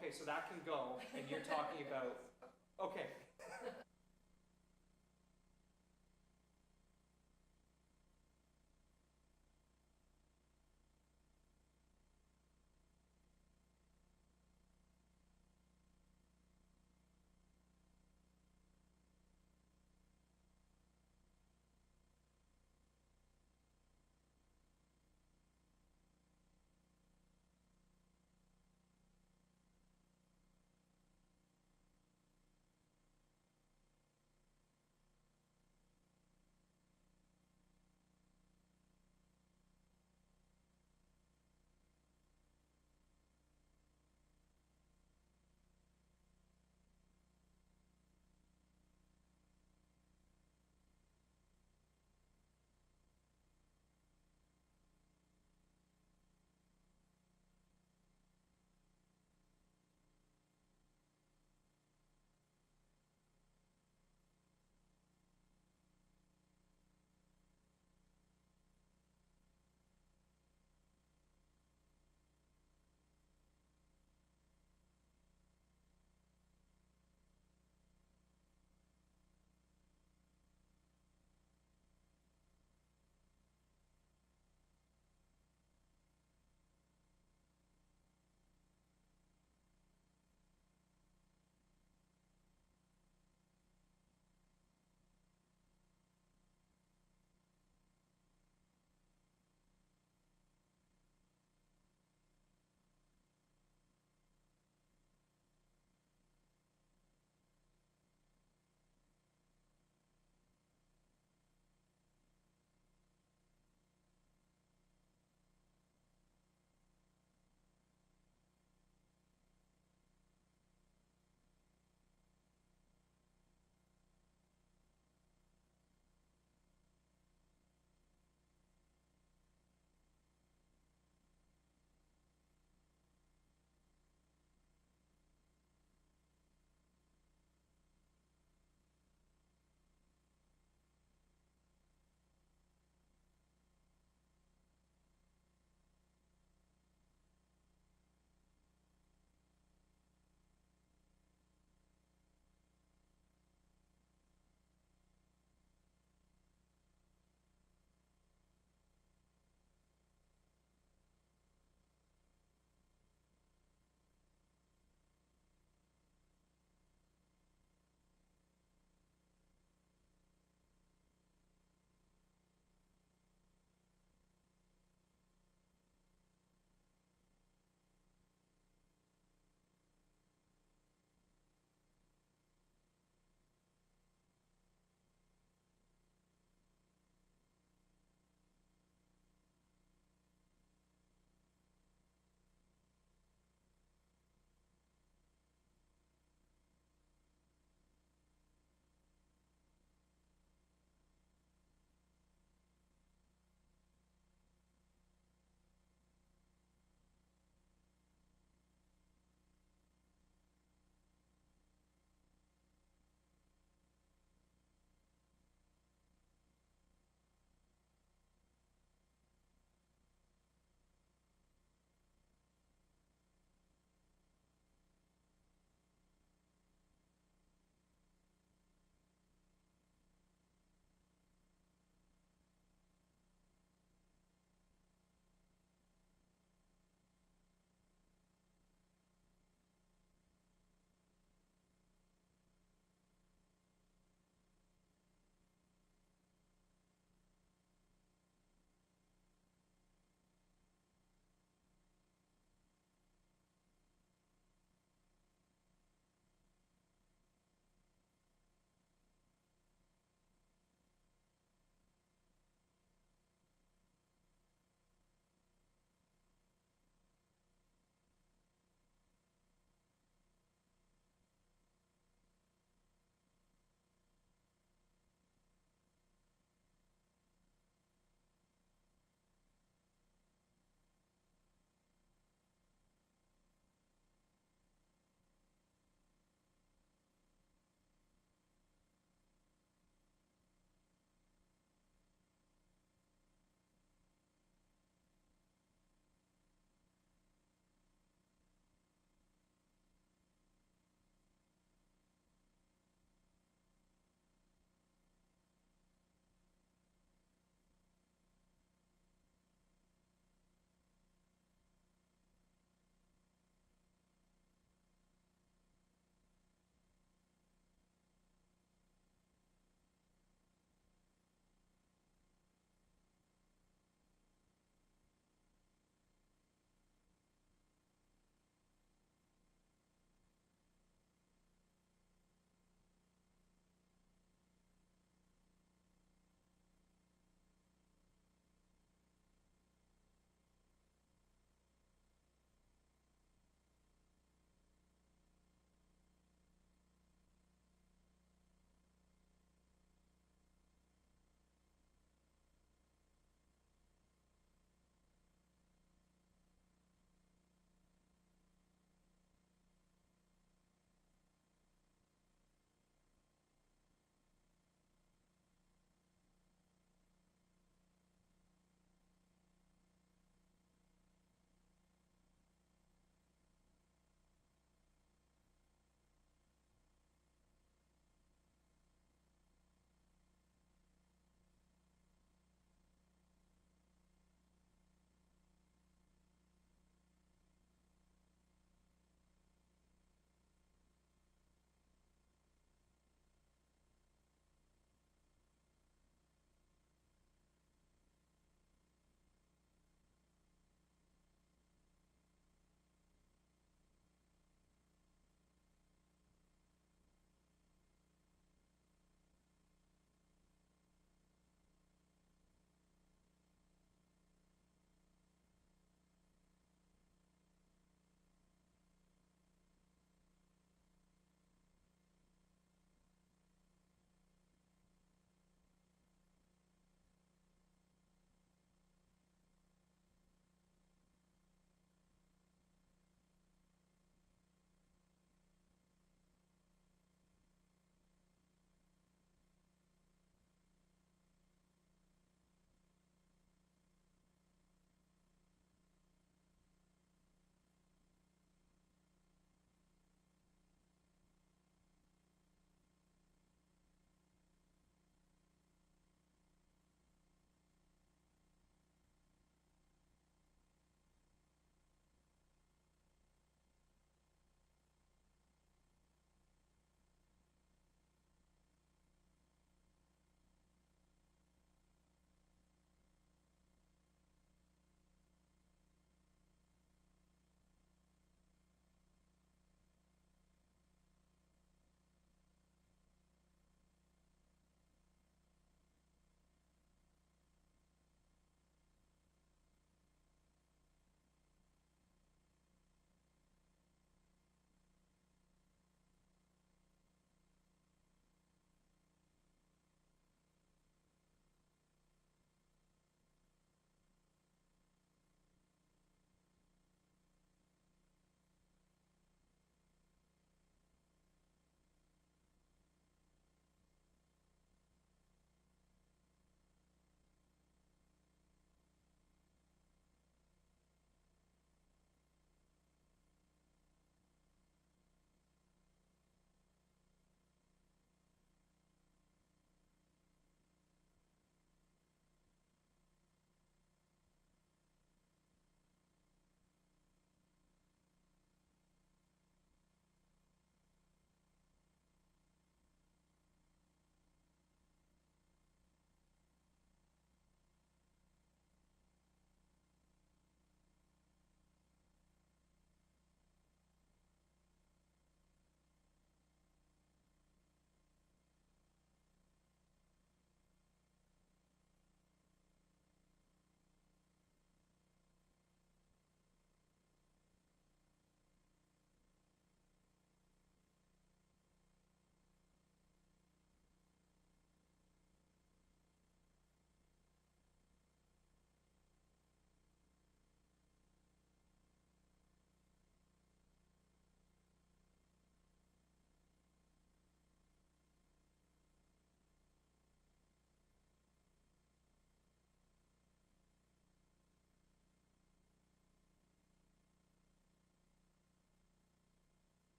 Okay, so that can go, and you're talking about, okay.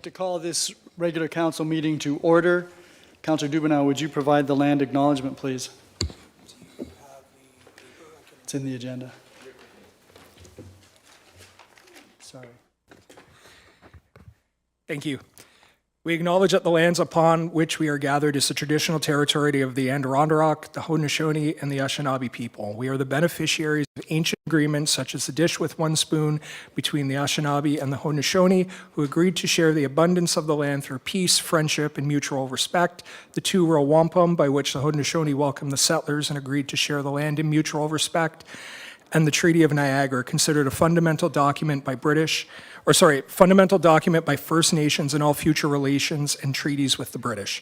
like to call this regular council meeting to order. Councillor Dubanow, would you provide the land acknowledgement, please? It's in the agenda. Sorry. Thank you. We acknowledge that the lands upon which we are gathered is the traditional territory of the Adirondack, the Haudenosaunee, and the Anishinaabe people. We are the beneficiaries of ancient agreements such as the dish with one spoon between the Anishinaabe and the Haudenosaunee, who agreed to share the abundance of the land through peace, friendship, and mutual respect. The two were a wampum, by which the Haudenosaunee welcomed the settlers and agreed to share the land in mutual respect, and the Treaty of Niagara, considered a fundamental document by fundamental document by First Nations in all future relations and treaties with the British.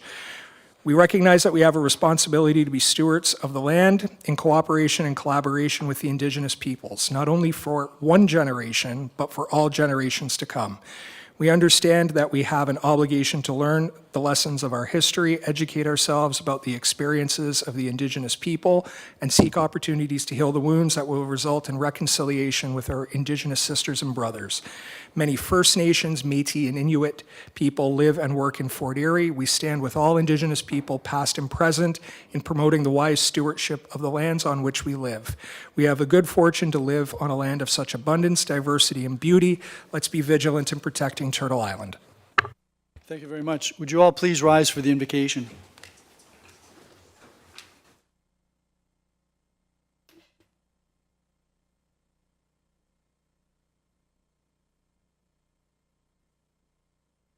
We recognize that we have a responsibility to be stewards of the land in cooperation and collaboration with the Indigenous peoples, not only for one generation, but for all generations to come. We understand that we have an obligation to learn the lessons of our history, educate ourselves about the experiences of the Indigenous people, and seek opportunities to heal the wounds that will result in reconciliation with our Indigenous sisters and brothers. Many First Nations, Métis, and Inuit people live and work in Fort Erie. We stand with all Indigenous people, past and present, in promoting the wise stewardship of the lands on which we live. We have the good fortune to live on a land of such abundance, diversity, and beauty. Let's be vigilant in protecting Turtle Island. Thank you very much. Would you all please rise for the invocation?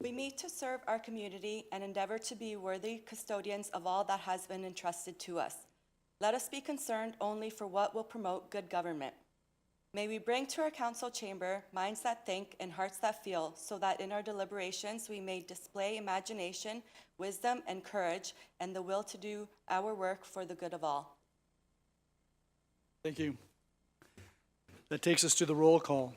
We meet to serve our community and endeavor to be worthy custodians of all that has been entrusted to us. Let us be concerned only for what will promote good government. May we bring to our council chamber minds that think and hearts that feel, so that in our deliberations we may display imagination, wisdom, and courage, and the will to do our work for the good of all. Thank you. That takes us to the roll call.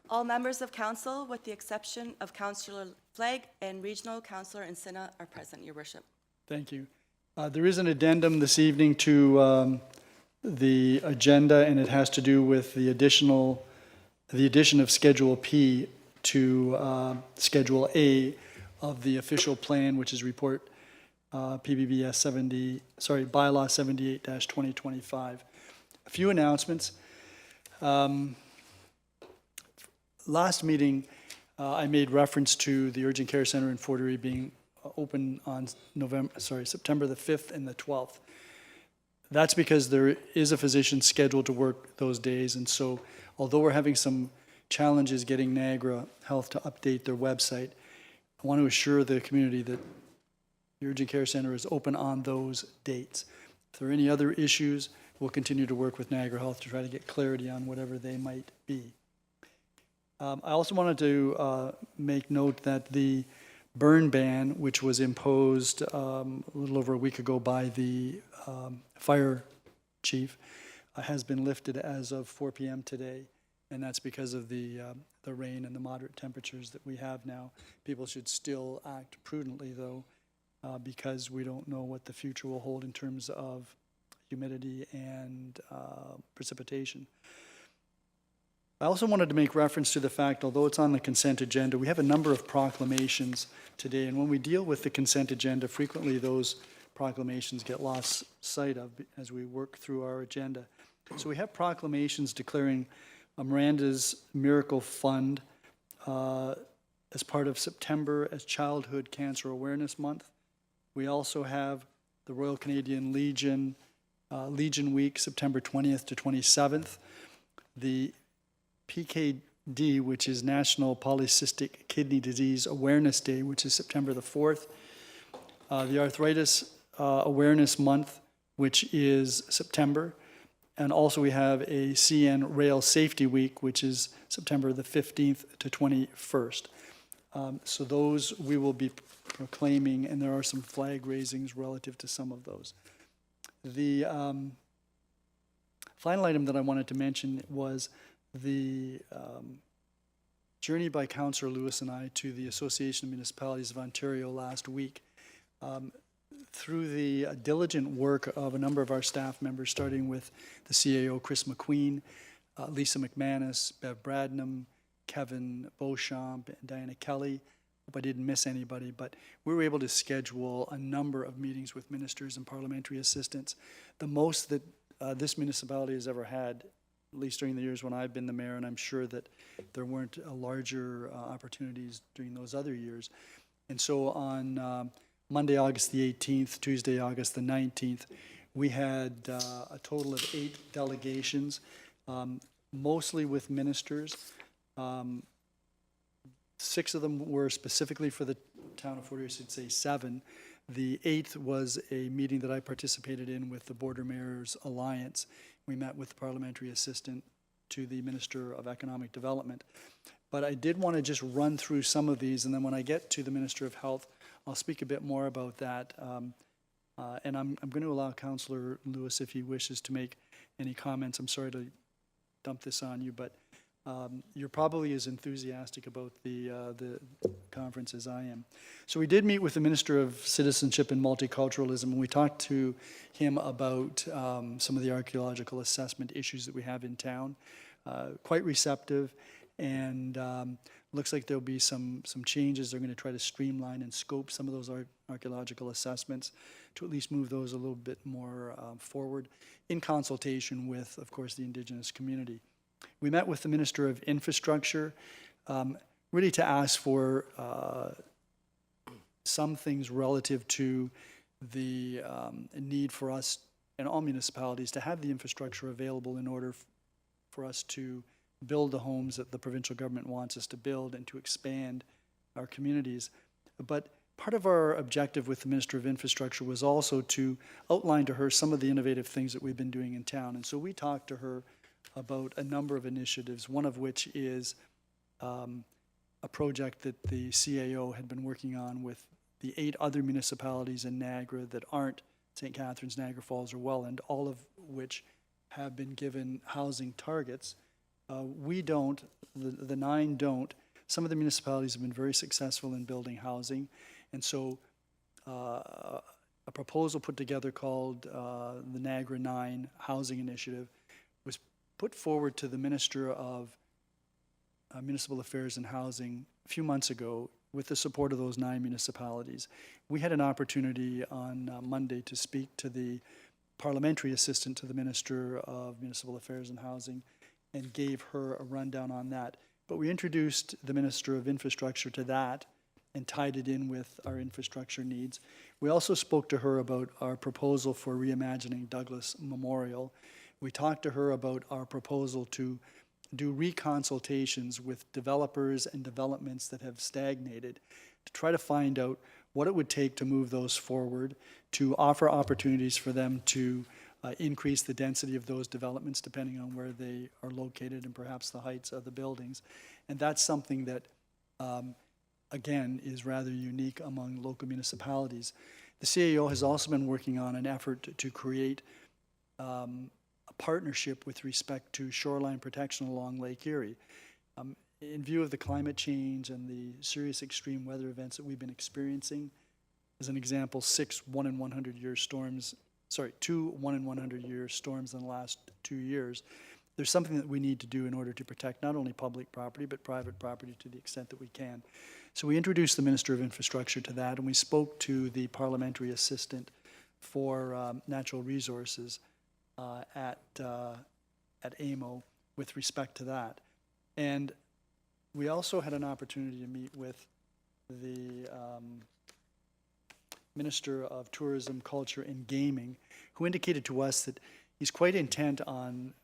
All members of council, with the exception of Councillor Flagg and Regional Councillor Encina, are present, Your Worship. Thank you. There is an addendum this evening to the agenda, and it has to do with the addition of Schedule P to Schedule A of the official plan, which is report PBBS bylaw 78-2025. A few announcements. Last meeting, I made reference to the Urgent Care Center in Fort Erie being open on September the 5th and the 12th. That's because there is a physician scheduled to work those days, and so although we're having some challenges getting Niagara Health to update their website, I want to assure the community that the Urgent Care Center is open on those dates. If there are any other issues, we'll continue to work with Niagara Health to try to get clarity on whatever they might be. I also wanted to make note that the burn ban, which was imposed a little over a week ago by the fire chief, has been lifted as of 4 p.m. today, and that's because of the rain and the moderate temperatures that we have now. People should still act prudently, though, because we don't know what the future will hold in terms of humidity and precipitation. I also wanted to make reference to the fact, although it's on the consent agenda, we have a number of proclamations today, and when we deal with the consent agenda, frequently those proclamations get lost sight of as we work through our agenda. So we have proclamations declaring Miranda's Miracle Fund as part of September as Childhood Cancer Awareness Month. We also have the Royal Canadian Legion Legion Week, September 20th to 27th. The PKD, which is National Polycystic Kidney Disease Awareness Day, which is September the 4th. The Arthritis Awareness Month, which is September. And also we have a CN Rail Safety Week, which is September the 15th to 21st. So those we will be proclaiming, and there are some flag raisings relative to some of those. The final item that I wanted to mention was the journey by Councillor Lewis and I to the Association of Municipalities of Ontario last week. Through the diligent work of a number of our staff members, starting with the CAO, Chris McQueen, Lisa McManus, Bev Bradnam, Kevin Beauchamp and Diana Kelly. Hope I didn't miss anybody, but we were able to schedule a number of meetings with ministers and parliamentary assistants. The most that this municipality has ever had, at least during the years when I've been the mayor, and I'm sure that there weren't larger opportunities during those other years. And so on Monday, August the 18th, Tuesday, August the 19th, we had a total of 8 delegations, mostly with ministers. 6 of them were specifically for the town of Fort Erie, I should say 7. The 8th was a meeting that I participated in with the Border Mayors Alliance. We met with the parliamentary assistant to the Minister of Economic Development. But I did want to just run through some of these, and then when I get to the Minister of Health, I'll speak a bit more about that. And I'm going to allow Councillor Lewis, if he wishes, to make any comments. I'm sorry to dump this on you, but you're probably as enthusiastic about the conference as I am. So we did meet with the Minister of Citizenship and Multiculturalism, and we talked to him about some of the archaeological assessment issues that we have in town. Quite receptive, and looks like there'll be some changes. They're going to try to streamline and scope some of those archaeological assessments to at least move those a little bit more forward in consultation with, of course, the Indigenous community. We met with the Minister of Infrastructure, really to ask for some things relative to the need for us and all municipalities to have the infrastructure available in order for us to build the homes that the provincial government wants us to build and to expand our communities. But part of our objective with the Minister of Infrastructure was also to outline to her some of the innovative things that we've been doing in town. And so we talked to her about a number of initiatives, one of which is a project that the CAO had been working on with the 8 other municipalities in Niagara that aren't St. Catharines, Niagara Falls, or Welland, all of which have been given housing targets. We don't, the 9 don't. Some of the municipalities have been very successful in building housing, and so a proposal put together called the Niagara 9 Housing Initiative was put forward to the Minister of Municipal Affairs and Housing a few months ago with the support of those 9 municipalities. We had an opportunity on Monday to speak to the parliamentary assistant to the Minister of Municipal Affairs and Housing and gave her a rundown on that. But we introduced the Minister of Infrastructure to that and tied it in with our infrastructure needs. We also spoke to her about our proposal for reimagining Douglas Memorial. We talked to her about our proposal to do reconsultations with developers and developments that have stagnated to try to find out what it would take to move those forward, to offer opportunities for them to increase the density of those developments depending on where they are located and perhaps the heights of the buildings. And that's something that, again, is rather unique among local municipalities. The CAO has also been working on an effort to create a partnership with respect to shoreline protection along Lake Erie. In view of the climate change and the serious extreme weather events that we've been experiencing, as an example, 2 1 in 100 year storms in the last 2 years, there's something that we need to do in order to protect not only public property, but private property to the extent that we can. So we introduced the Minister of Infrastructure to that, and we spoke to the parliamentary assistant for natural resources at AMO with respect to that. And we also had an opportunity to meet with the Minister of Tourism, Culture, and Gaming, who indicated to us that he's quite intent on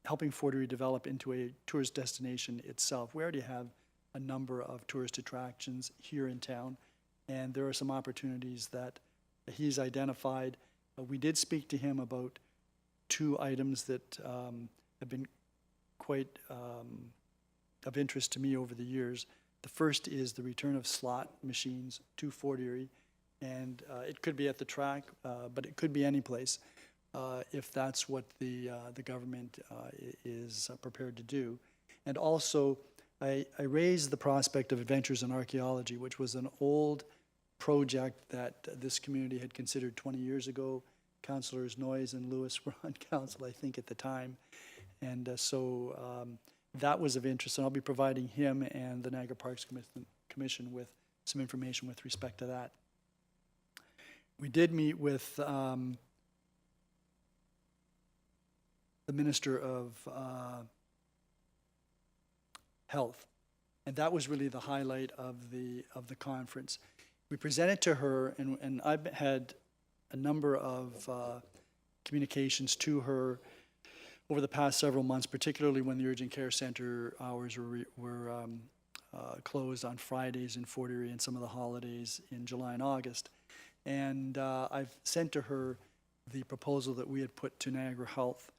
helping Fort Erie develop into a tourist destination itself. We already have a number of tourist attractions here in town, and there are some opportunities that he's identified. We did speak to him about 2 items that have been quite of interest to me over the years. The first is the return of slot machines to Fort Erie, and it could be at the track, but it could be any place if that's what the government is prepared to do. And also, I raised the prospect of Adventures in Archaeology, which was an old project that this community had considered 20 years ago. Councillors Noyes and Lewis were on council, I think, at the time. And so that was of interest, and I'll be providing him and the Niagara Parks Commission with some information with respect to that. We did meet with the Minister of Health, and that was really the highlight of the conference. We presented to her, and I've had a number of communications to her over the past several months, particularly when the urgent care center hours were closed on Fridays in Fort Erie and some of the holidays in July and August. And I've sent to her the proposal that we had put to Niagara Health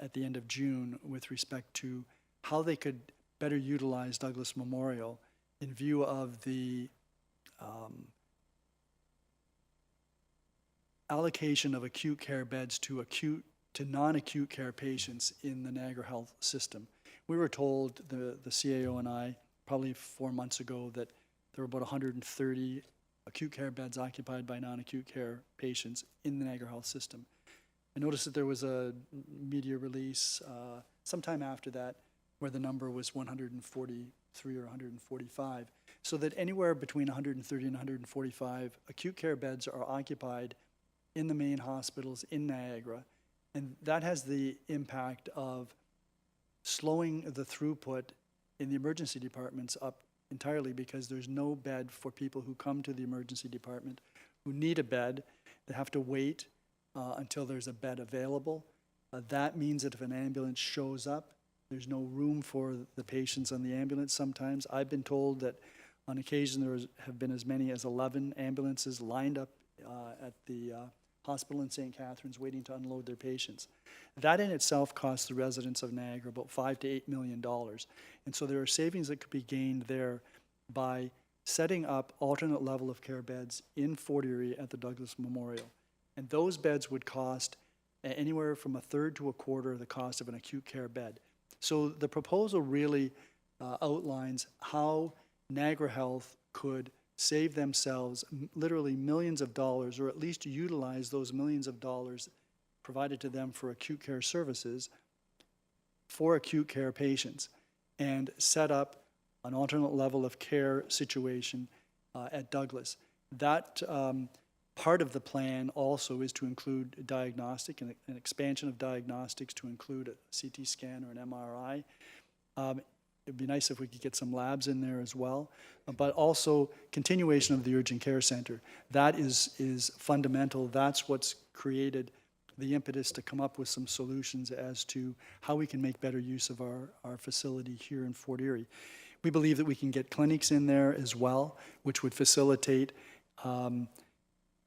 at the end of June with respect to how they could better utilize Douglas Memorial in view of the allocation of acute care beds to non-acute care patients in the Niagara Health system. We were told, the CAO and I, probably 4 months ago, that there were about 130 acute care beds occupied by non-acute care patients in the Niagara Health system. I noticed that there was a media release sometime after that where the number was 143 or 145, so that anywhere between 130 and 145 acute care beds are occupied in the main hospitals in Niagara, and that has the impact of slowing the throughput in the emergency departments up entirely, because there's no bed for people who come to the emergency department who need a bed. They have to wait until there's a bed available. That means that if an ambulance shows up, there's no room for the patients on the ambulance sometimes. I've been told that on occasion there have been as many as 11 ambulances lined up at the hospital in St. Catharines waiting to unload their patients. That in itself costs the residents of Niagara about $5 to $8 million. And so there are savings that could be gained there by setting up alternate level of care beds in Fort Erie at the Douglas Memorial. And those beds would cost anywhere from a third to a quarter of the cost of an acute care bed. So the proposal really outlines how Niagara Health could save themselves literally millions of dollars, or at least utilize those millions of dollars provided to them for acute care services for acute care patients, and set up an alternate level of care situation at Douglas. That part of the plan also is to include diagnostic and an expansion of diagnostics to include a CT scan or an MRI. It'd be nice if we could get some labs in there as well, but also continuation of the urgent care center. That is fundamental. That's what's created the impetus to come up with some solutions as to how we can make better use of our facility here in Fort Erie. We believe that we can get clinics in there as well, which would facilitate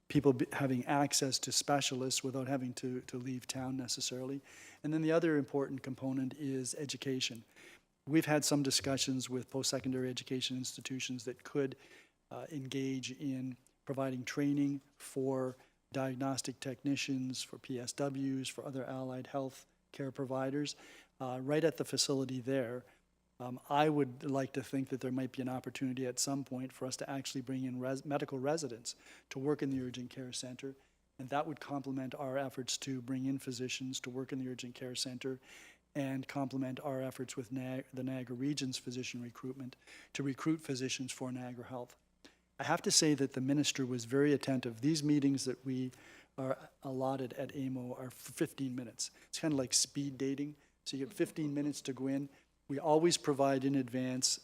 people having access to specialists without having to leave town necessarily. And then the other important component is education. We've had some discussions with post-secondary education institutions that could engage in providing training for diagnostic technicians, for PSWs, for other allied health care providers, right at the facility there. I would like to think that there might be an opportunity at some point for us to actually bring in medical residents to work in the urgent care center, and that would complement our efforts to bring in physicians to work in the urgent care center, and complement our efforts with the Niagara Region's physician recruitment to recruit physicians for Niagara Health. I have to say that the minister was very attentive. These meetings that we are allotted at AMO are for 15 minutes. It's kind of like speed dating. So you get 15 minutes to go in. We always provide in advance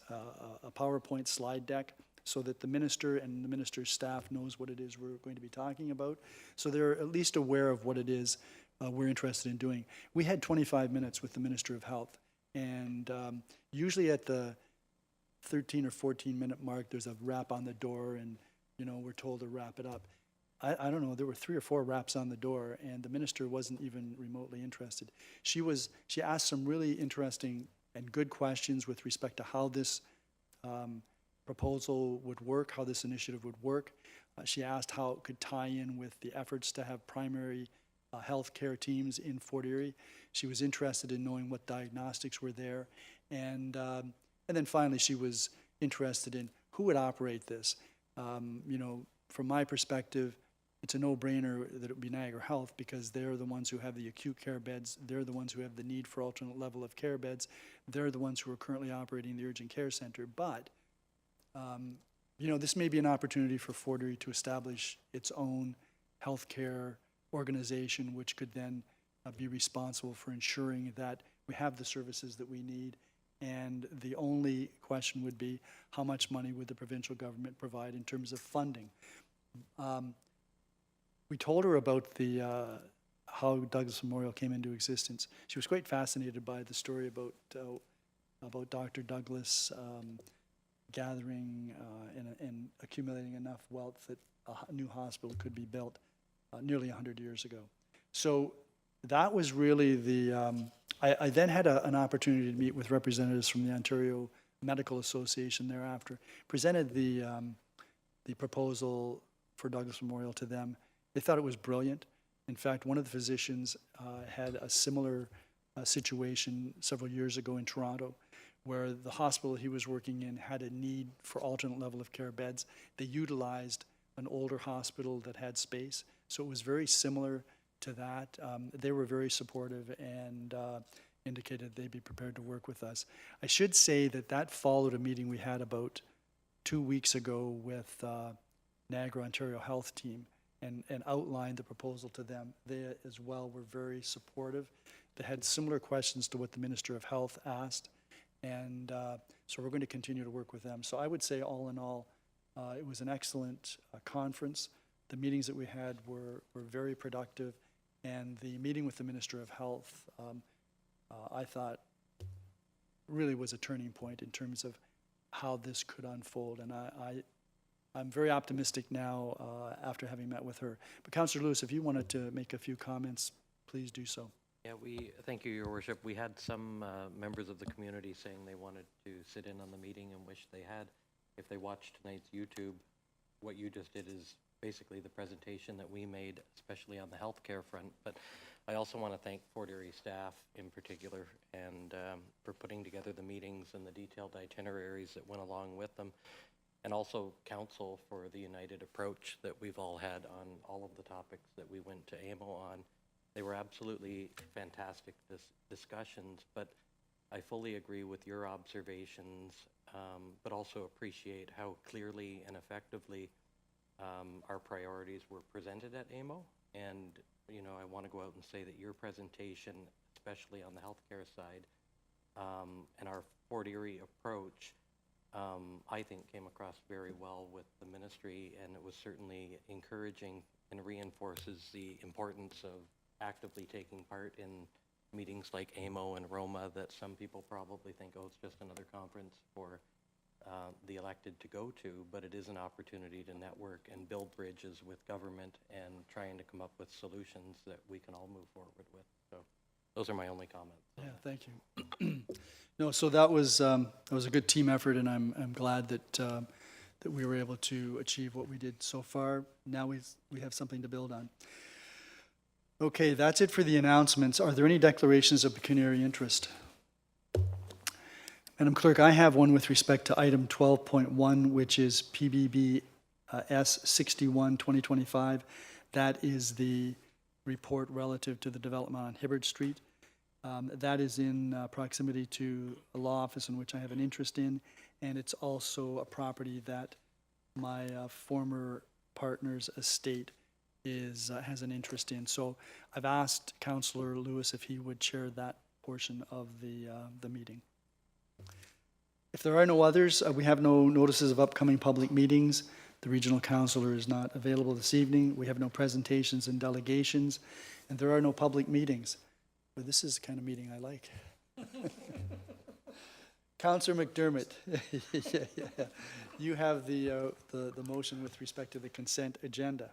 a PowerPoint slide deck so that the minister and the minister's staff knows what it is we're going to be talking about. So they're at least aware of what it is we're interested in doing. We had 25 minutes with the Minister of Health, and usually at the 13 or 14 minute mark, there's a rap on the door, and we're told to wrap it up. I don't know, there were 3 or 4 raps on the door, and the minister wasn't even remotely interested. She asked some really interesting and good questions with respect to how this proposal would work, how this initiative would work. She asked how it could tie in with the efforts to have primary health care teams in Fort Erie. She was interested in knowing what diagnostics were there. And then finally, she was interested in who would operate this. From my perspective, it's a no-brainer that it would be Niagara Health, because they're the ones who have the acute care beds, they're the ones who have the need for alternate level of care beds, they're the ones who are currently operating the urgent care center. But, this may be an opportunity for Fort Erie to establish its own healthcare organization, which could then be responsible for ensuring that we have the services that we need. And the only question would be, how much money would the provincial government provide in terms of funding? We told her about how Douglas Memorial came into existence. She was quite fascinated by the story about Dr. Douglas gathering and accumulating enough wealth that a new hospital could be built nearly 100 years ago. So that was really I then had an opportunity to meet with representatives from the Ontario Medical Association thereafter, presented the proposal for Douglas Memorial to them. They thought it was brilliant. In fact, one of the physicians had a similar situation several years ago in Toronto, where the hospital he was working in had a need for alternate level of care beds. They utilized an older hospital that had space, so it was very similar to that. They were very supportive and indicated they'd be prepared to work with us. I should say that followed a meeting we had about 2 weeks ago with Niagara Ontario Health Team, and outlined the proposal to them. They as well were very supportive. They had similar questions to what the Minister of Health asked, and so we're going to continue to work with them. So I would say all in all, it was an excellent conference. The meetings that we had were very productive, and the meeting with the Minister of Health, I thought really was a turning point in terms of how this could unfold, and I'm very optimistic now after having met with her. But Councillor Lewis, if you wanted to make a few comments, please do so. Yeah, thank you, Your Worship. We had some members of the community saying they wanted to sit in on the meeting and wish they had. If they watched tonight's YouTube, what you just did is basically the presentation that we made, especially on the healthcare front. But I also want to thank Fort Erie staff in particular and for putting together the meetings and the detailed itineraries that went along with them. And also council for the united approach that we've all had on all of the topics that we went to AMO on. They were absolutely fantastic discussions, but I fully agree with your observations, but also appreciate how clearly and effectively our priorities were presented at AMO. And, I want to go out and say that your presentation, especially on the healthcare side, and our Fort Erie approach, I think came across very well with the ministry, and it was certainly encouraging and reinforces the importance of actively taking part in meetings like AMO and Roma that some people probably think, oh, it's just another conference for the elected to go to, but it is an opportunity to network and build bridges with government and trying to come up with solutions that we can all move forward with. So those are my only comments. Yeah, thank you. No, so that was a good team effort, and I'm glad that we were able to achieve what we did so far. Now we have something to build on. Okay, that's it for the announcements. Are there any declarations of pecuniary interest? Madam Clerk, I have one with respect to item 12.1, which is PBB S61 2025. That is the report relative to the development on Hibbard Street. That is in proximity to a law office in which I have an interest in, and it's also a property that my former partner's estate has an interest in. So I've asked Councillor Lewis if he would chair that portion of the meeting. If there are no others, we have no notices of upcoming public meetings. The regional councillor is not available this evening. We have no presentations and delegations, and there are no public meetings. But this is the kind of meeting I like. Councillor McDermott, yeah. You have the motion with respect to the consent agenda.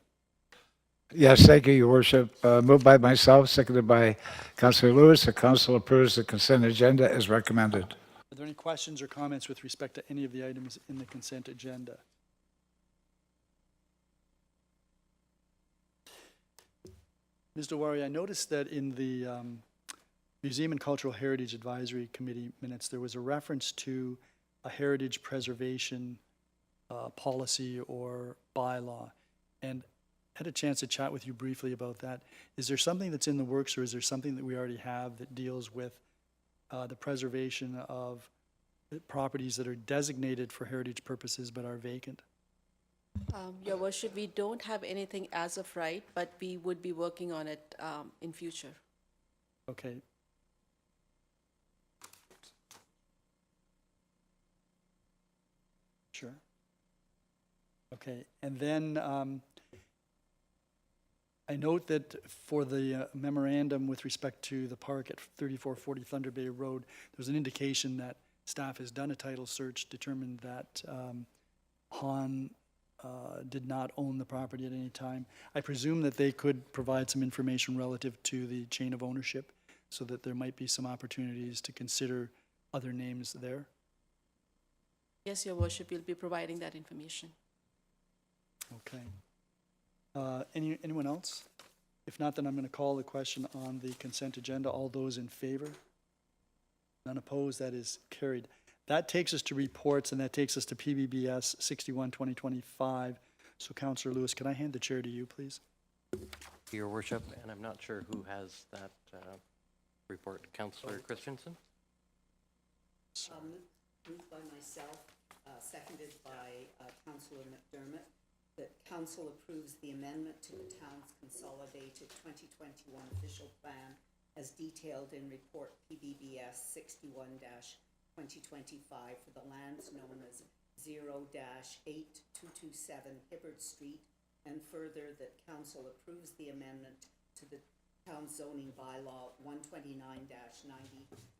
Yes, thank you, Your Worship. Moved by myself, seconded by Councillor Lewis. The council approves the consent agenda as recommended. Are there any questions or comments with respect to any of the items in the consent agenda? Ms. Dewari, I noticed that in the Museum and Cultural Heritage Advisory Committee minutes, there was a reference to a heritage preservation policy or bylaw. And had a chance to chat with you briefly about that. Is there something that's in the works, or is there something that we already have that deals with the preservation of properties that are designated for heritage purposes but are vacant? Your worship, we don't have anything as of right, but we would be working on it in future. Okay. Sure. Okay, and then I note that for the memorandum with respect to the park at 3440 Thunder Bay Road, there's an indication that staff has done a title search, determined that Han did not own the property at any time. I presume that they could provide some information relative to the chain of ownership, so that there might be some opportunities to consider other names there. Yes, your worship, we'll be providing that information. Okay. Anyone else? If not, then I'm going to call the question on the consent agenda. All those in favor? None opposed? That is carried. That takes us to reports, and that takes us to PBBS 61-2025. So, Councillor Lewis, can I hand the chair to you, please? Your worship, and I'm not sure who has that report. Councillor Christensen? Moved by myself, seconded by Councillor McDermott, that council approves the amendment to the town's consolidated 2021 official plan as detailed in report PBBS 61-2025 for the lands known as 0-8227 Hibbard Street, and further that council approves the amendment to the town zoning bylaw 129-90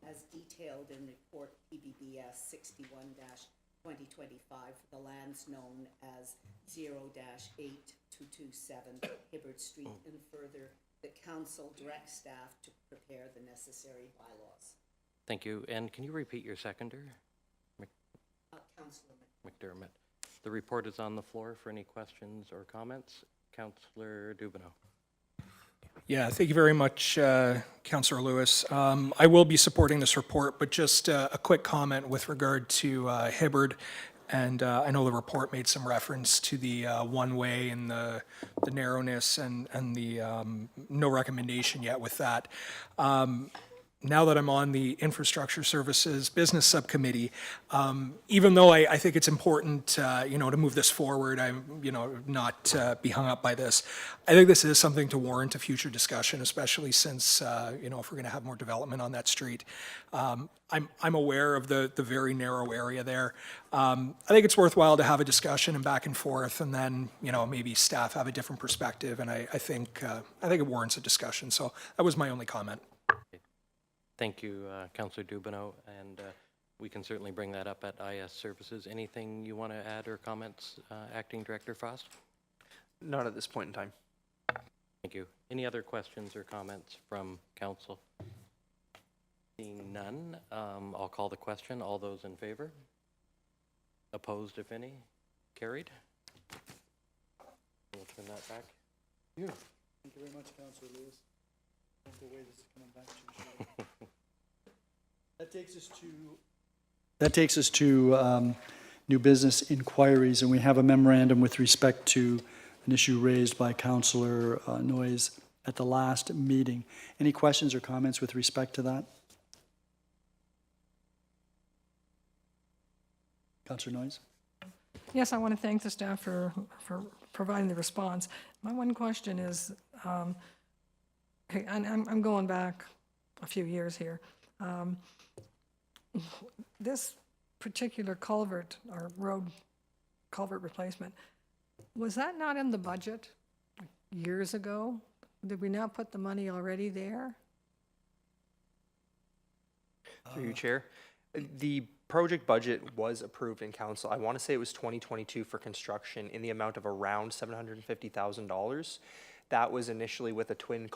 as detailed in report PBBS 61-2025 for the lands known as 0-8227 Hibbard Street, and further that council directs staff to prepare the necessary bylaws. Thank you. And can you repeat your seconder? Councillor McDermott. The report is on the floor for any questions or comments. Councillor Dubanow. Yeah, thank you very much, Councillor Lewis. I will be supporting this report, but just a quick comment with regard to Hibbard. And I know the report made some reference to the one-way and the narrowness and the no recommendation yet with that. Now that I'm on the Infrastructure Services Business Subcommittee, even though I think it's important, to move this forward, I'm, not be hung up by this. I think this is something to warrant a future discussion, especially since, if we're going to have more development on that street. I'm aware of the very narrow area there. I think it's worthwhile to have a discussion and back and forth, and then, maybe staff have a different perspective, and I think it warrants a discussion. So that was my only comment. Thank you, Councillor Dubanow, and we can certainly bring that up at IS Services. Anything you want to add or comments, Acting Director Frost? Not at this point in time. Thank you. Any other questions or comments from council? Seeing none, I'll call the question. All those in favor? Opposed, if any? Carried? We'll turn that back. Thank you very much, Councillor Lewis. The way this is coming back to you. That takes us to new business inquiries, and we have a memorandum with respect to an issue raised by Councillor Noyes at the last meeting. Any questions or comments with respect to that? Councillor Noyes? Yes, I want to thank the staff for providing the response. My one question is, okay, and I'm going back a few years here. This particular culvert or road culvert replacement, was that not in the budget years ago? Did we not put the money already there? Through you, Chair. The project budget was approved in council. I want to say it was 2022 for construction in the amount of around $750,000. That was initially with a twin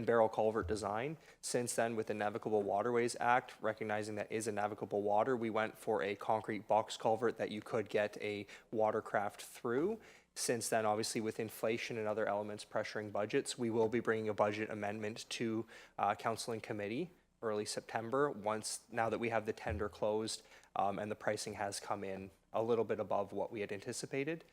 barrel culvert design. Since then, with the Navigable Waterways Act, recognizing that is a navigable water, we went for a concrete box culvert that you could get a watercraft through. Since then, obviously, with inflation and other elements pressuring budgets, we will be bringing a budget amendment to Council and Committee early September, now that we have the tender closed and the pricing has come in a little bit above what we had anticipated.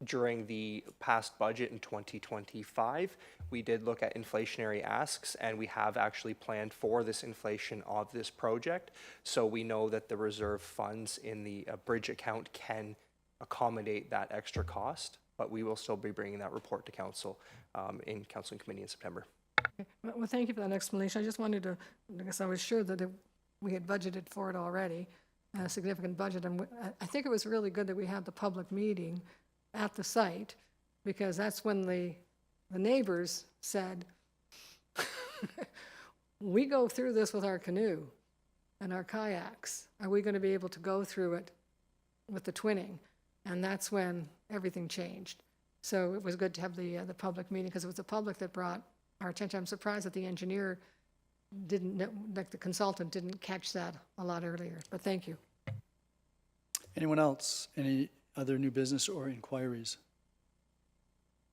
during the past budget in 2025, we did look at inflationary asks, and we have actually planned for this inflation of this project. So we know that the reserve funds in the bridge account can accommodate that extra cost, but we will still be bringing that report to council in council committee in September. Well, thank you for that explanation. I just wanted to, because I was sure that we had budgeted for it already, a significant budget. And I think it was really good that we had the public meeting at the site, because that's when the neighbors said, we go through this with our canoe and our kayaks. Are we going to be able to go through it with the twinning? And that's when everything changed. So it was good to have the public meeting, because it was the public that brought our attention. I'm surprised that the engineer didn't, like the consultant, didn't catch that a lot earlier, but thank you. Anyone else? Any other new business or inquiries?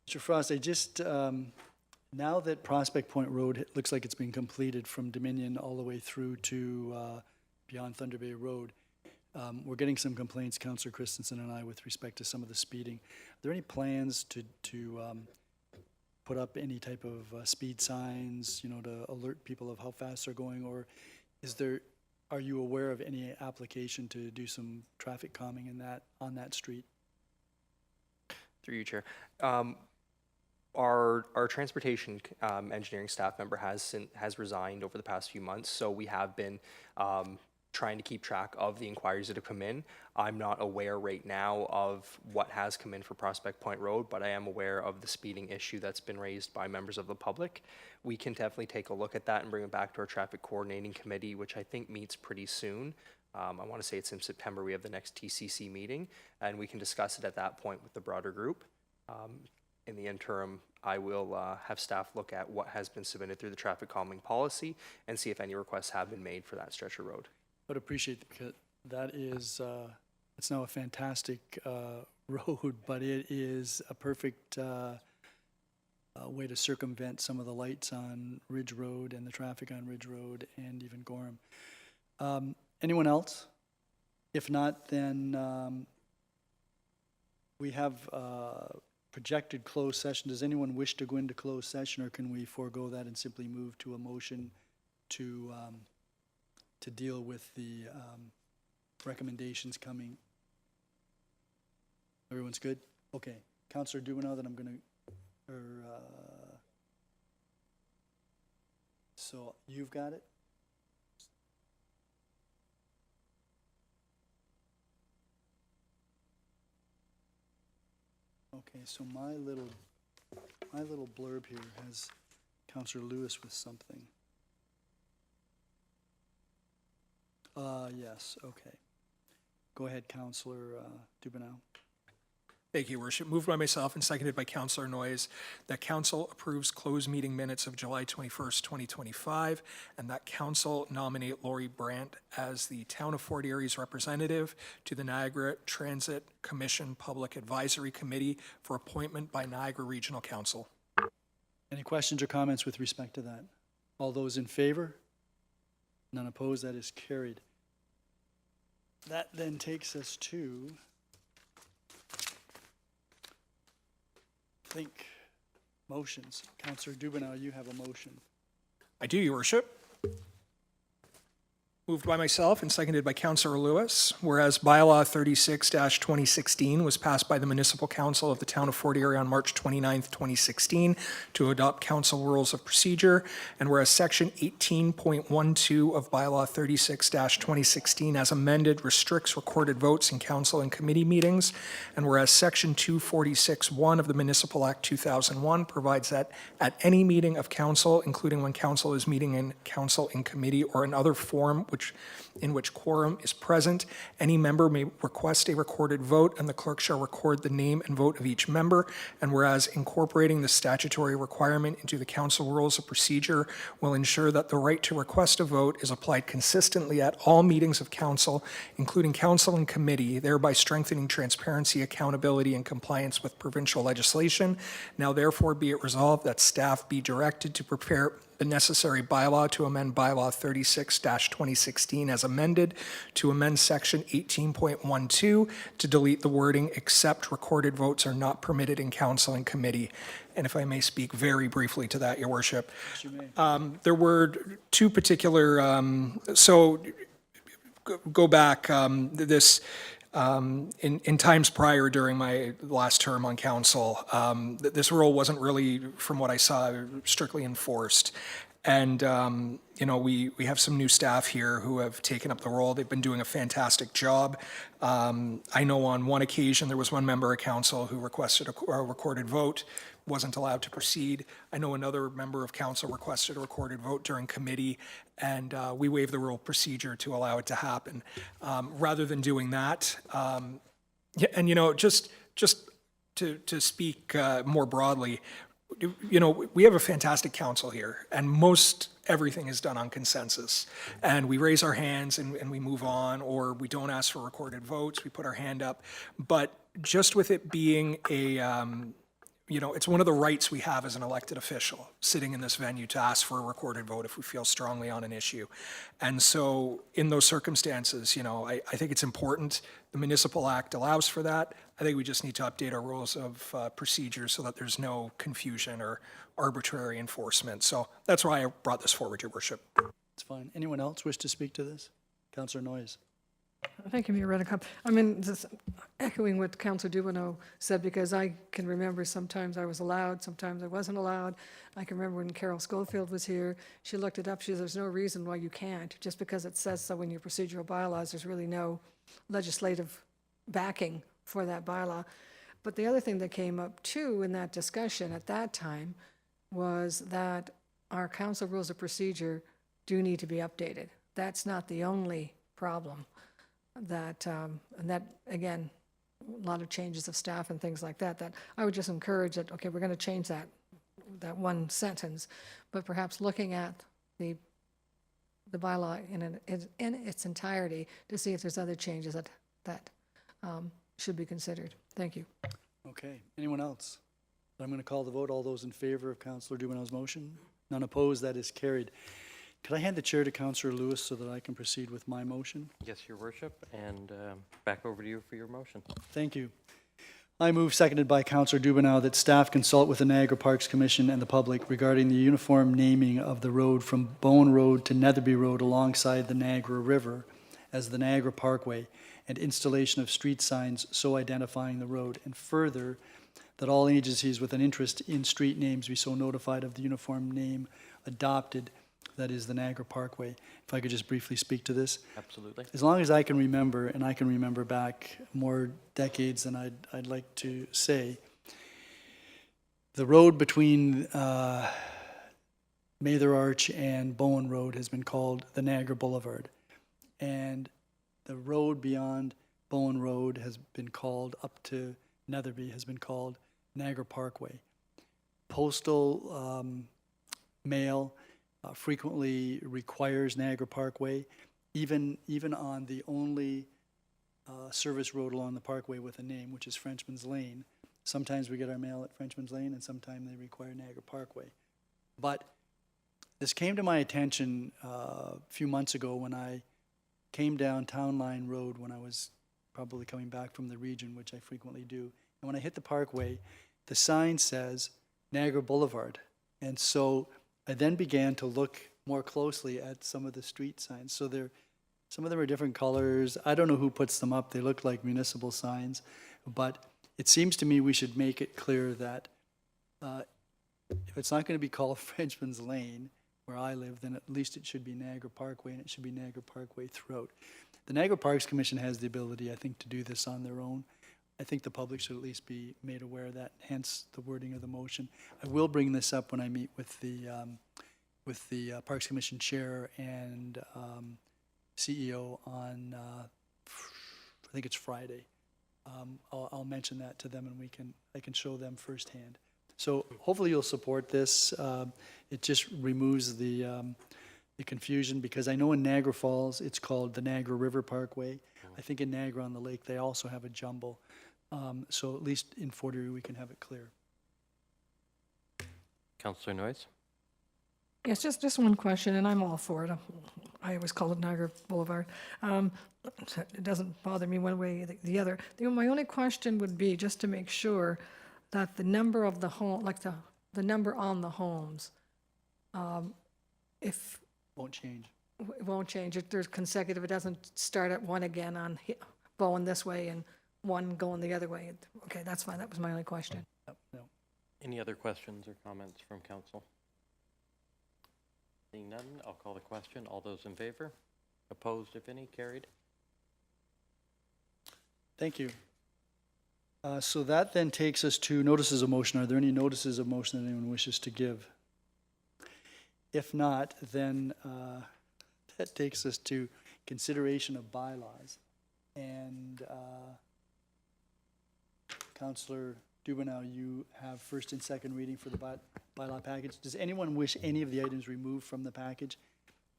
Mr. Frost, I just, now that Prospect Point Road, it looks like it's been completed from Dominion all the way through to beyond Thunder Bay Road, we're getting some complaints, Councillor Christensen and I, with respect to some of the speeding. Are there any plans to put up any type of speed signs, you know, to alert people of how fast they're going, or are you aware of any application to do some traffic calming on that street? Through you, Chair. Our transportation engineering staff member has resigned over the past few months, so we have been trying to keep track of the inquiries that have come in. I'm not aware right now of what has come in for Prospect Point Road, but I am aware of the speeding issue that's been raised by members of the public. We can definitely take a look at that and bring it back to our traffic coordinating committee, which I think meets pretty soon. I want to say it's in September. We have the next TCC meeting, and we can discuss it at that point with the broader group. In the interim, I will have staff look at what has been submitted through the traffic calming policy and see if any requests have been made for that stretch of road. I would appreciate it, because that is, it's now a fantastic road, but it is a perfect way to circumvent some of the lights on Ridge Road and the traffic on Ridge Road and even Gorham. Anyone else? If not, then we have projected closed session. Does anyone wish to go into closed session, or can we forego that and simply move to a motion to deal with the recommendations coming? Everyone's good? Okay. Councillor Dubanow, then I'm going to, so you've got it? Okay, so my little blurb here has Councillor Lewis with something. Yes, okay. Go ahead, Councillor Dubanow. Thank you, Worship. Moved by myself and seconded by Councillor Noyes that Council approves closed meeting minutes of July 21st, 2025, and that Council nominate Lori Brandt as the Town of Fort Erie's representative to the Niagara Transit Commission Public Advisory Committee for appointment by Niagara Regional Council. Any questions or comments with respect to that? All those in favor? None opposed, that is carried. That then takes us to, I think, motions. Councillor Dubanow, you have a motion. I do, Your Worship. Moved by myself and seconded by Councillor Lewis, whereas Bylaw 36-2016 was passed by the Municipal Council of the Town of Fort Erie on March 29th, 2016 to adopt council rules of procedure, and whereas Section 18.12 of Bylaw 36-2016 as amended restricts recorded votes in council and committee meetings, and whereas Section 246(1) of the Municipal Act 2001 provides that at any meeting of council, including when council is meeting in council in committee or in other forum in which quorum is present, any member may request a recorded vote, and the clerk shall record the name and vote of each member. And whereas incorporating the statutory requirement into the council rules of procedure will ensure that the right to request a vote is applied consistently at all meetings of council, including council and committee, thereby strengthening transparency, accountability, and compliance with provincial legislation. Now therefore be it resolved that staff be directed to prepare the necessary bylaw to amend bylaw 36-2016 as amended to amend section 18.12 to delete the wording "except recorded votes are not permitted in council and committee." And if I may speak very briefly to that, Your Worship. There were two particular, go back, in times prior during my last term on council, this rule wasn't really, from what I saw, strictly enforced. And, we have some new staff here who have taken up the role. They've been doing a fantastic job. I know on one occasion, there was one member of council who requested a recorded vote, wasn't allowed to proceed. I know another member of council requested a recorded vote during committee, and we waived the rule procedure to allow it to happen. Rather than doing that, just to speak more broadly, we have a fantastic council here, and most everything is done on consensus. And we raise our hands and we move on, or we don't ask for recorded votes, we put our hand up. But just with it being it's one of the rights we have as an elected official sitting in this venue to ask for a recorded vote if we feel strongly on an issue. And so in those circumstances, I think it's important. The Municipal Act allows for that. I think we just need to update our rules of procedure so that there's no confusion or arbitrary enforcement. So that's why I brought this forward, Your Worship. It's fine. Anyone else wish to speak to this? Councillor Noyes. Thank you, Mayor Redekop. I mean, just echoing what Councillor Dubanow said, because I can remember sometimes I was allowed, sometimes I wasn't allowed. I can remember when Carol Schofield was here, she looked it up, she said, there's no reason why you can't. Just because it says so in your procedural bylaws, there's really no legislative backing for that bylaw. But the other thing that came up too in that discussion at that time was that our council rules of procedure do need to be updated. That's not the only problem. And that, again, a lot of changes of staff and things like that, that I would just encourage that, okay, we're going to change that one sentence, but perhaps looking at the bylaw in its entirety to see if there's other changes that should be considered. Thank you. Okay. Anyone else? I'm going to call the vote. All those in favor of Councillor Dubanow's motion? None opposed. That is carried. Could I hand the chair to Councillor Lewis so that I can proceed with my motion? Yes, Your Worship, and back over to you for your motion. Thank you. I move, seconded by Councillor Dubanow, that staff consult with the Niagara Parks Commission and the public regarding the uniform naming of the road from Bowen Road to Netherby Road alongside the Niagara River as the Niagara Parkway, and installation of street signs so identifying the road, and further, that all agencies with an interest in street names be so notified of the uniform name adopted, that is the Niagara Parkway. If I could just briefly speak to this. Absolutely. As long as I can remember, and I can remember back more decades than I'd like to say, the road between Mather Arch and Bowen Road has been called the Niagara Boulevard. And the road beyond Bowen Road has been called, up to Netherby, has been called Niagara Parkway. Postal mail frequently requires Niagara Parkway, even on the only service road along the parkway with a name, which is Frenchman's Lane. Sometimes we get our mail at Frenchman's Lane, and sometimes they require Niagara Parkway. But this came to my attention a few months ago when I came down Town Line Road when I was probably coming back from the region, which I frequently do. And when I hit the parkway, the sign says Niagara Boulevard. And so I then began to look more closely at some of the street signs. So some of them are different colors. I don't know who puts them up. They look like municipal signs. But it seems to me we should make it clear that if it's not going to be called Frenchman's Lane, where I live, then at least it should be Niagara Parkway, and it should be Niagara Parkway throughout. The Niagara Parks Commission has the ability, I think, to do this on their own. I think the public should at least be made aware of that, hence the wording of the motion. I will bring this up when I meet with the Parks Commission Chair and CEO on, I think it's Friday. I'll mention that to them, and I can show them firsthand. So hopefully you'll support this. It just removes the confusion, because I know in Niagara Falls it's called the Niagara River Parkway. I think in Niagara on the Lake they also have a jumble. So at least in Fort Erie we can have it clear. Councillor Noyes? Yes, just one question, and I'm all for it. I always call it Niagara Boulevard. It doesn't bother me one way or the other. My only question would be, just to make sure that the number of the home, like the number on the homes, if, Won't change. it won't change, if there's consecutive, it doesn't start at one again on going this way and one going the other way. Okay, that's fine, that was my only question. Yep, no. Any other questions or comments from council? Seeing none, I'll call the question. All those in favor? Opposed, if any? Carried. Thank you. So that then takes us to notices of motion. Are there any notices of motion that anyone wishes to give? If not, then that takes us to consideration of bylaws. And Councillor Dubanow, you have first and second reading for the bylaw package. Does anyone wish any of the items removed from the package?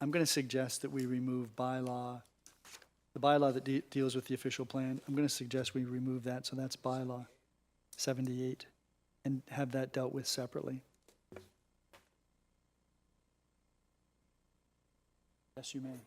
I'm going to suggest that we remove the bylaw that deals with the official plan. I'm going to suggest we remove that, so that's bylaw 78, and have that dealt with separately. Yes, you may.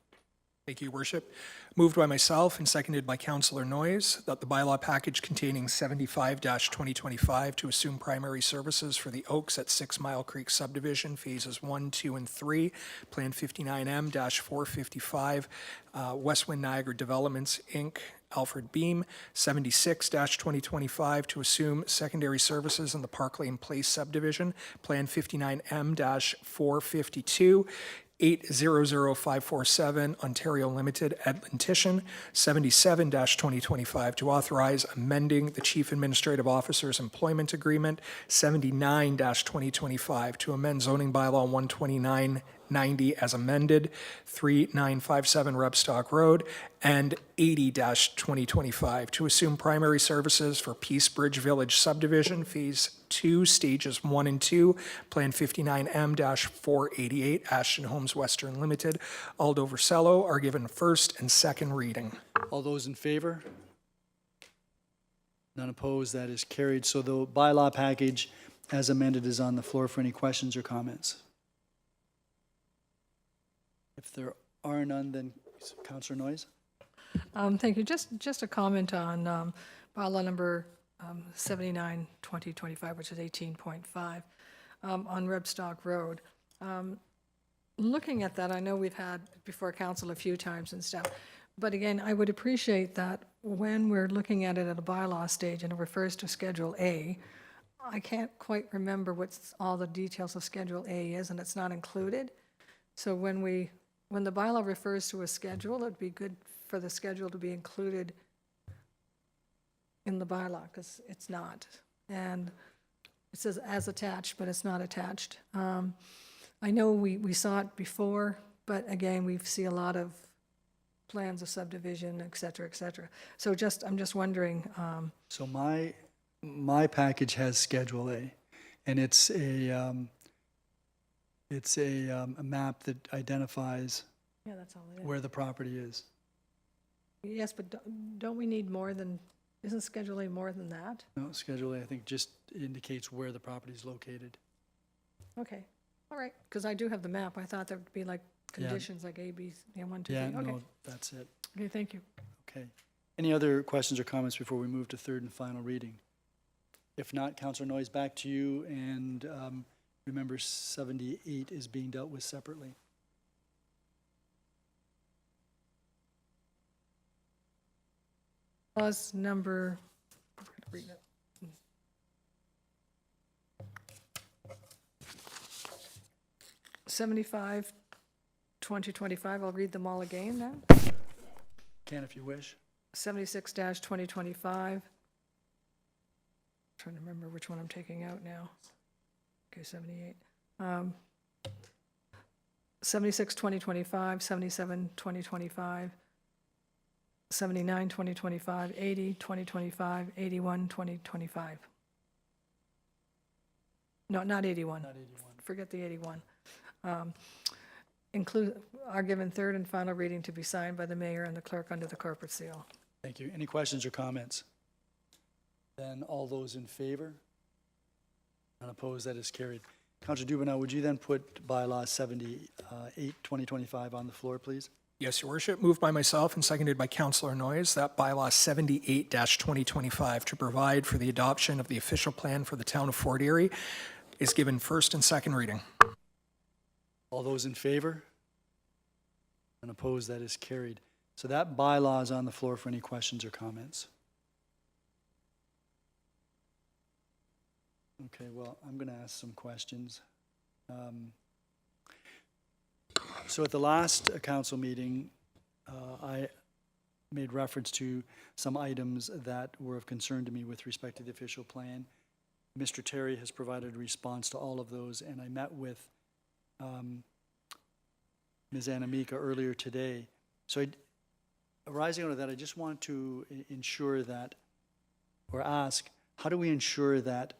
Thank you, Your Worship. Moved by myself and seconded by Councillor Noyes that the bylaw package containing 75-2025 to assume primary services for the Oaks at 6 Mile Creek subdivision, phases 1, 2, and 3, Plan 59M-455, Westwind Niagara Developments, Inc., Alfred Beam, 76-2025 to assume secondary services in the Park Lane Place subdivision, Plan 59M-452, 800547 Ontario Limited, Edmonton, 77-2025 to authorize amending the Chief Administrative Officer's employment agreement, 79-2025 to amend zoning bylaw 12990 as amended, 3957 Rebstock Road, and 80-2025 to assume primary services for Peace Bridge Village subdivision, Phase 2, Stages 1 and 2, Plan 59M-488, Ashton Homes Western Limited, Aldo Versello, are given first and second reading. All those in favor? None opposed, that is carried. So the bylaw package as amended is on the floor for any questions or comments. If there are none, then Councillor Noyes. Thank you. Just a comment on bylaw number 79-2025, which is 18.5, on Rebstock Road. Looking at that, I know we've had before council a few times and stuff, but again, I would appreciate that when we're looking at it at a bylaw stage and it refers to Schedule A, I can't quite remember what all the details of Schedule A is, and it's not included. So when the bylaw refers to a schedule, it'd be good for the schedule to be included in the bylaw, because it's not. And it says as attached, but it's not attached. I know we saw it before, but again, we see a lot of plans of subdivision, et cetera, et cetera. So I'm just wondering. So my package has Schedule A, and it's a map that identifies Yeah, that's all it is. where the property is. Yes, but don't we need more than, isn't Schedule A more than that? No, Schedule A, I think, just indicates where the property is located. Okay, all right, because I do have the map. I thought there would be like Yeah. conditions like A, B, 1, 2, 3. Yeah, Okay, no, that's it. okay, thank you. Okay. Any other questions or comments before we move to third and final reading? If not, Councillor Noyes, back to you, and remember 78 is being dealt with separately. Clause number, 75, 2025, I'll read them all again now. Can if you wish. 76-2025. Trying to remember which one I'm taking out now. Okay, 78. 76-2025, 77-2025, 79-2025, 80-2025, 81-2025. No, not 81. Not 81. Forget the 81. Are given third and final reading to be signed by the mayor and the clerk under the corporate seal. Thank you. Any questions or comments? Then all those in favor? None opposed, that is carried. Councillor Dubanow, would you then put bylaw 78, 2025 on the floor, please? Yes, Your Worship. Moved by myself and seconded by Councillor Noyes, that bylaw 78-2025 to provide for the adoption of the official plan for the town of Fort Erie is given first and second reading. All those in favor? And opposed, that is carried. So that bylaw is on the floor for any questions or comments. Okay, well, I'm going to ask some questions. So at the last council meeting, I made reference to some items that were of concern to me with respect to the official plan. Mr. Terry has provided a response to all of those, and I met with Ms. Anamika earlier today. So arising out of that, I just want to ensure that, or ask, how do we ensure that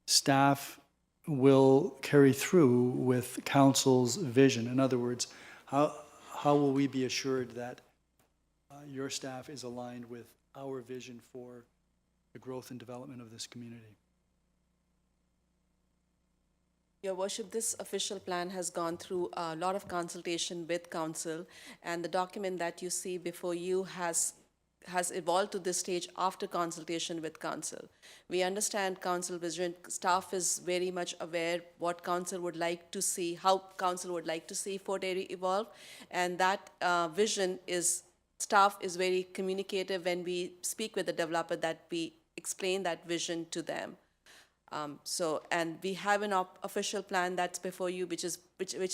staff will carry through with council's vision? In other words, how will we be assured that your staff is aligned with our vision for the growth and development of this community? Your Worship, this official plan has gone through a lot of consultation with council, and the document that you see before you has evolved to this stage after consultation with council. We understand council vision. Staff is very much aware what council would like to see, how council would like to see Fort Erie evolve, and that vision is, staff is very communicative when we speak with the developer, that we explain that vision to them. And we have an official plan that's before you, which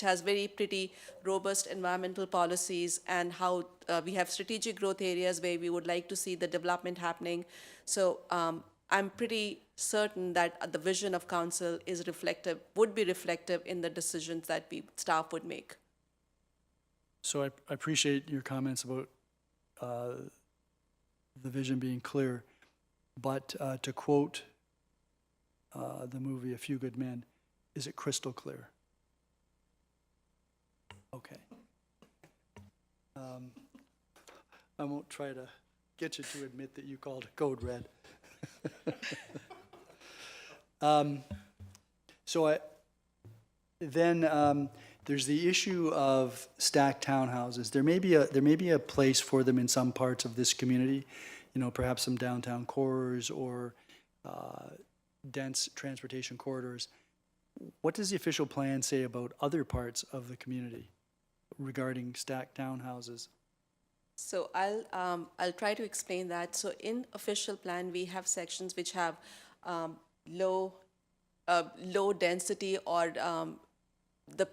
has very pretty robust environmental policies, and how we have strategic growth areas where we would like to see the development happening. So I'm pretty certain that the vision of council is reflective, would be reflective in the decisions that staff would make. So I appreciate your comments about the vision being clear, but to quote the movie A Few Good Men, is it crystal clear? Okay. I won't try to get you to admit that you called code red. There's the issue of stacked townhouses. There may be a place for them in some parts of this community, perhaps some downtown corridors or dense transportation corridors. What does the official plan say about other parts of the community regarding stacked townhouses? So I'll try to explain that. So in official plan, we have sections which have low density, or the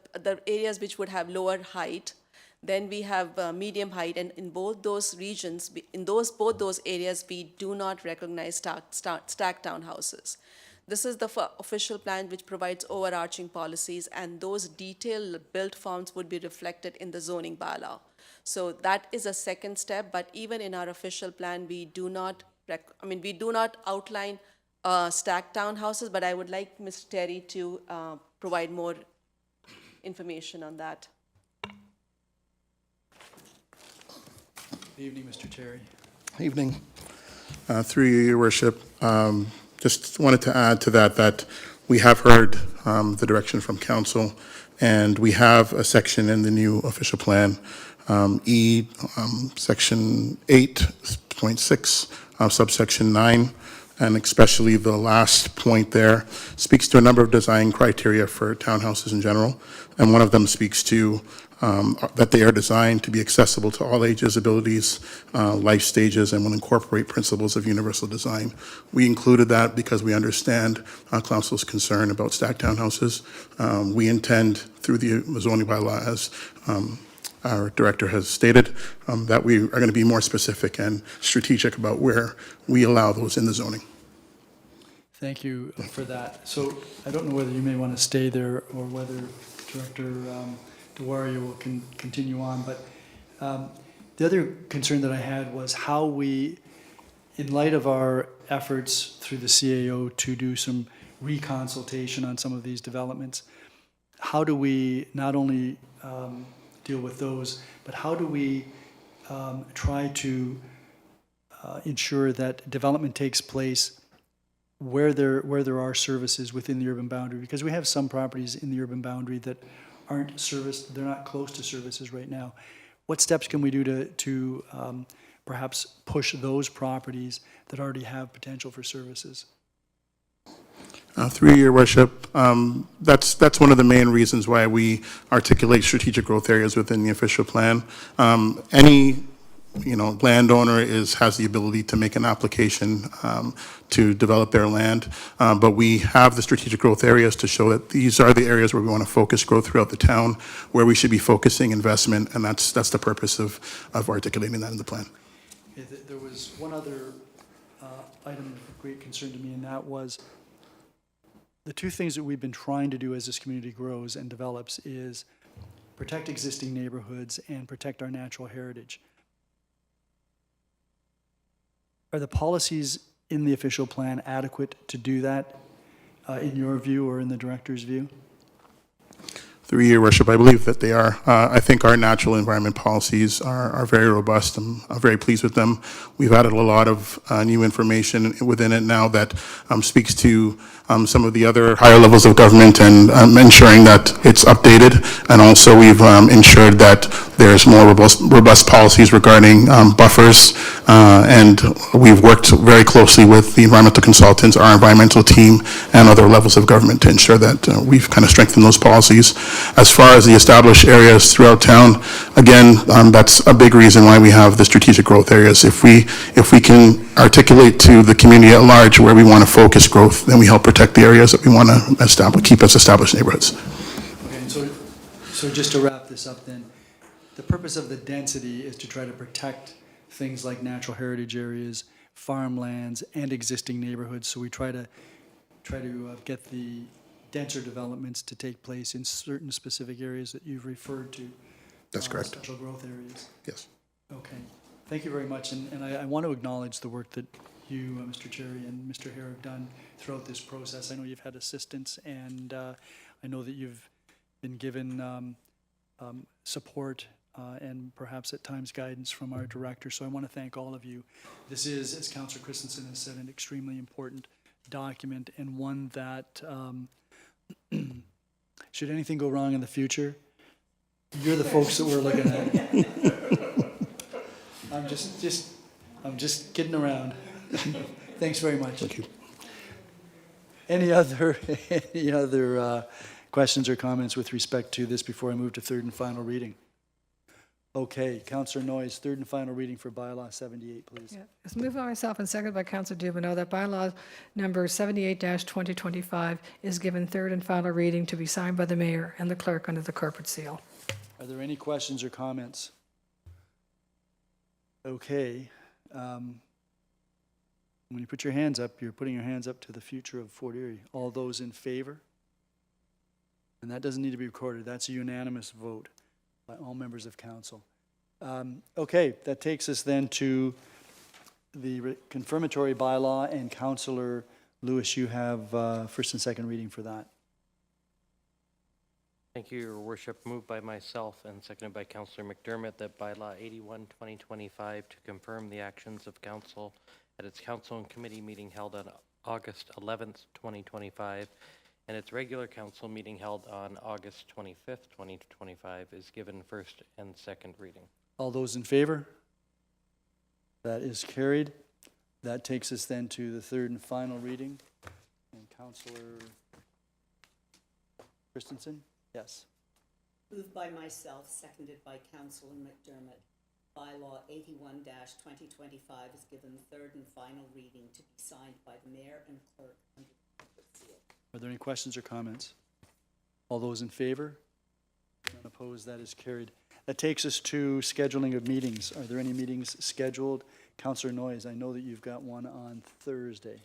areas which would have lower height. Then we have medium height, and in both those regions, both those areas, we do not recognize stacked townhouses. This is the official plan which provides overarching policies, and those detailed built forms would be reflected in the zoning bylaw. So that is a second step, but even in our official plan, we do not outline stacked townhouses, but I would like Ms. Terry to provide more information on that. Good evening, Mr. Terry. Evening. Through you, Your Worship, just wanted to add to that we have heard the direction from council, and we have a section in the new official plan, section 8.6, subsection 9, and especially the last point there speaks to a number of design criteria for townhouses in general, and one of them speaks to that they are designed to be accessible to all ages, abilities, life stages, and will incorporate principles of universal design. We included that because we understand council's concern about stacked townhouses. We intend, through the zoning bylaw, as our director has stated, that we are going to be more specific and strategic about where we allow those in the zoning. Thank you for that. So I don't know whether you may want to stay there or whether Director DeWario will continue on, but the other concern that I had was how we, in light of our efforts through the CAO to do some reconsultation on some of these developments, how do we not only deal with those, but how do we try to ensure that development takes place where there are services within the urban boundary, because we have some properties in the urban boundary that aren't serviced, they're not close to services right now. What steps can we do to perhaps push those properties that already have potential for services? Through your worship, that's one of the main reasons why we articulate strategic growth areas within the official plan. Any landowner has the ability to make an application to develop their land, but we have the strategic growth areas to show that these are the areas where we want to focus growth throughout the town, where we should be focusing investment, and that's the purpose of articulating that in the plan. Okay, there was one other item of great concern to me, and that was the two things that we've been trying to do as this community grows and develops is protect existing neighborhoods and protect our natural heritage. Are the policies in the official plan adequate to do that, in your view or in the director's view? Through your worship, I believe that they are. I think our natural environment policies are very robust. I'm very pleased with them. We've added a lot of new information within it now that speaks to some of the other higher levels of government and ensuring that it's updated. And also we've ensured that there's more robust policies regarding buffers. And we've worked very closely with the environmental consultants, our environmental team, and other levels of government to ensure that we've kind of strengthened those policies. As far as the established areas throughout town, again, that's a big reason why we have the strategic growth areas. If we can articulate to the community at large where we want to focus growth, then we help protect the areas that we want to keep as established neighborhoods. Okay, and so just to wrap this up then, the purpose of the density is to try to protect things like natural heritage areas, farmlands, and existing neighborhoods. So we try to get the denser developments to take place in certain specific areas that you've referred to. That's correct. Special growth areas. Yes. Okay. Thank you very much. And I want to acknowledge the work that you, Mr. Cherry, and Mr. Hare have done throughout this process. I know you've had assistance, and I know that you've been given support and perhaps at times guidance from our director. So I want to thank all of you. This is, as Councillor Christensen has said, an extremely important document, and one that should anything go wrong in the future, you're the folks that we're looking at. I'm just kidding around. Thanks very much. Thank you. Any other questions or comments with respect to this before I move to third and final reading? Okay, Councillor Noyes, third and final reading for bylaw 78, please. Yeah, it's moved by myself and seconded by Councillor Dubanow that bylaw number 78-2025 is given third and final reading to be signed by the mayor and the clerk under the corporate seal. Are there any questions or comments? Okay. When you put your hands up, you're putting your hands up to the future of Fort Erie. All those in favor? And that doesn't need to be recorded. That's a unanimous vote by all members of council. Okay, that takes us then to the confirmatory bylaw, and Councillor Lewis, you have first and second reading for that. Thank you, Your Worship. Moved by myself and seconded by Councillor McDermott that bylaw 81-2025 to confirm the actions of council at its council and committee meeting held on August 11th, 2025, and its regular council meeting held on August 25th, 2025 is given first and second reading. All those in favor? That is carried. That takes us then to the third and final reading. And Councillor Christensen? Yes. Moved by myself, seconded by Councillor McDermott. Bylaw 81-2025 is given third and final reading to be signed by the mayor and clerk under the corporate seal. Are there any questions or comments? All those in favor? None opposed, that is carried. That takes us to scheduling of meetings. Are there any meetings scheduled? Councillor Noyes, I know that you've got one on Thursday.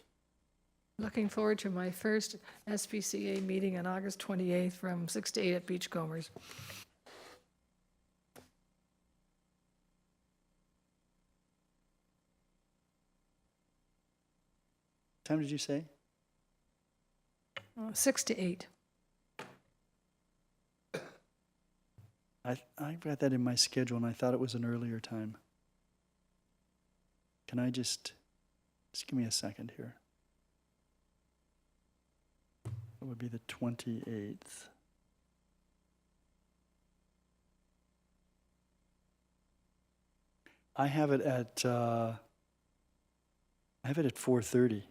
Looking forward to my first SPCA meeting on August 28th from 6 to 8 at Beachcombers. What time did you say? 6 to 8. I've got that in my schedule, and I thought it was an earlier time. Can I just give me a second here? That would be the 28th. I have it at 4:30.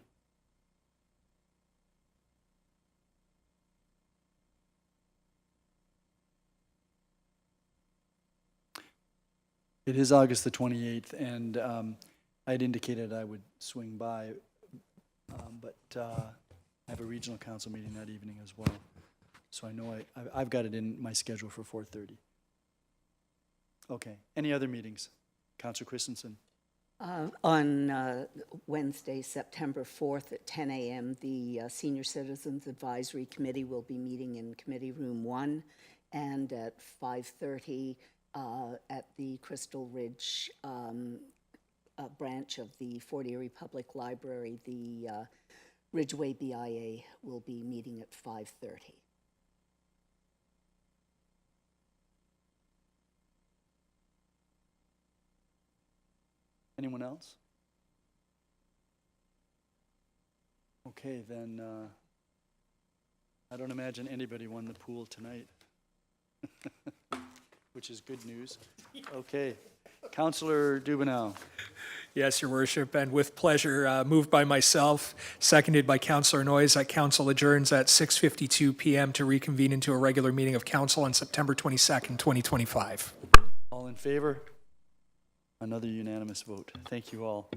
It is August the 28th, and I'd indicated I would swing by, but I have a regional council meeting that evening as well. So I know I've got it in my schedule for 4:30. Okay, any other meetings? Councillor Christensen. On Wednesday, September 4th at 10 a.m., the Senior Citizens Advisory Committee will be meeting in Committee Room 1, and at 5:30 at the Crystal Ridge branch of the Fort Erie Public Library, the Ridgeway BIA will be meeting at 5:30. Anyone else? Okay, then I don't imagine anybody won the pool tonight, which is good news. Okay, Councillor Dubanow. Yes, Your Worship, and with pleasure, moved by myself, seconded by Councillor Noyes, that council adjourns at 6:52 p.m. to reconvene into a regular meeting of council on September 22nd, 2025. All in favor? Another unanimous vote. Thank you all.